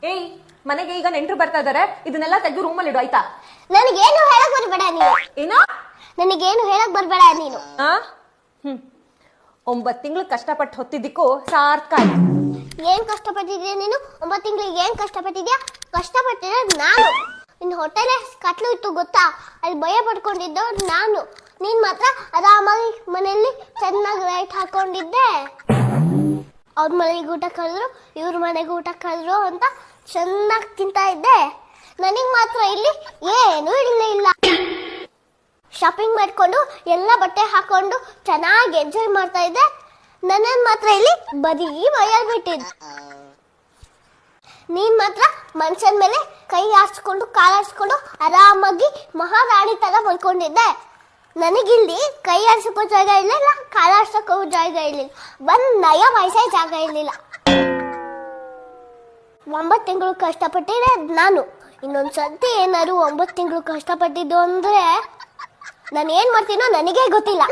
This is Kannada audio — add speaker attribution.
Speaker 1: ಏಯ್, ಮನೆಗೆ ಈಗ ನೆಂಟರು ಬರ್ತಾ ಇದಾರೆ, ಇದನ್ನೆಲ್ಲ ತೆಗೆದು ರೂಮಲ್ಲಿ ಇಡು ಆಯ್ತಾ?
Speaker 2: ನನಗೇನು ಹೇಳಕ್ ಬರ್ಬೇಡ ನೀನು.
Speaker 1: ಏನೋ
Speaker 2: ನನಗೇನು ಹೇಳಕ್ ಬರ್ಬೇಡ ನೀನು.
Speaker 1: 9 ತಿಂಗಳು ಕಷ್ಟಪಟ್ಟು ಹೊತ್ತಿದ್ದಕ್ಕೂ ಸಾರ್ಥಕ ಆಯ್ತು.
Speaker 2: ಏನ್ ಕಷ್ಟಪಟ್ಟಿದ್ಯಾ ನೀನು? 9 ತಿಂಗಳಿಗೆ ಏನ್ ಕಷ್ಟಪಟ್ಟಿದ್ಯಾ? ಕಷ್ಟಪಟ್ಟಿದ್ರೆ ನಾನು. ನಿನ್ನ ಹೊಟ್ಟೆಲೆ ಕಟ್ಲು ಇತ್ತು ಗೊತ್ತಾ? ಅಲ್ಲಿ ಭಯ ಪಡ್ಕೊಂಡಿದ್ದ ನಾನು. ನೀನ್ ಮಾತ್ರ ಆರಾಮಾಗಿ ಮನೆಯಲ್ಲಿ ಚೆನ್ನಾಗಿ ಲೈಟ್ ಹಾಕೊಂಡಿದ್ದೆ. ಅವ್ರ ಮನೆಗೆ ಊಟ ಕರೆದ್ರು, ಇವ್ರ ಮನೆಗೆ ಊಟ ಕರೆದ್ರು ಅಂತ ಚೆನ್ನಾಗಿ ತಿಂತಾ ಇದ್ದೆ. ನನಗ್ ಮಾತ್ರ ಇಲ್ಲಿ ಏನೂ ಇಲ್ಲ. ಶಾಪಿಂಗ್ ಮಾಡ್ಕೊಂಡು ಎಲ್ಲ ಬಟ್ಟೆ ಹಾಕೊಂಡು ಚೆನ್ನಾಗಿ ಎಂಜಾಯ್ ಮಾಡ್ತಾ ಇದ್ದೆ. ನನ್ನನ್ನು ಮಾತ್ರ ಇಲ್ಲಿ ಬರೀ ಬಿಟ್ಟಿದ್ದೆ. ನೀನ್ ಮಾತ್ರ ಮನುಷ್ಯನ ಮೇಲೆ ಕೈ ಆಡಿಸ್ಕೊಂಡು ಕಾಲಾಡಿಸ್ಕೊಂಡು ಆರಾಮಾಗಿ ಮಹಾರಾಣಿ ತರ ಮಲ್ಕೊಂಡಿದ್ದೆ. ನನಗಿಲ್ಲಿ ಕೈ ಆಡ್ಸಕ್ಕೂ ಜಾಗ ಇರಲಿಲ್ಲ, ಕಾಲಾಡ್ಸಕ್ಕೂ ಜಾಗ ಇರಲಿಲ್ಲ, ನಯ ವಯಸ್ಸೇ ಜಾಗ ಇರಲಿಲ್ಲ. 9 ತಿಂಗಳು ಕಷ್ಟಪಟ್ಟಿದ್ದೆ ನಾನು. ಇನ್ನೊಂದ್ಸತಿ ಏನಾದ್ರು 9 ತಿಂಗಳು ಕಷ್ಟಪಟ್ಟಿದ್ದು ಅಂದ್ರೆ ನಾನು ಏನ್ ಮಾಡ್ತೀನೋ ನನಗೇ ಗೊತ್ತಿಲ್ಲ.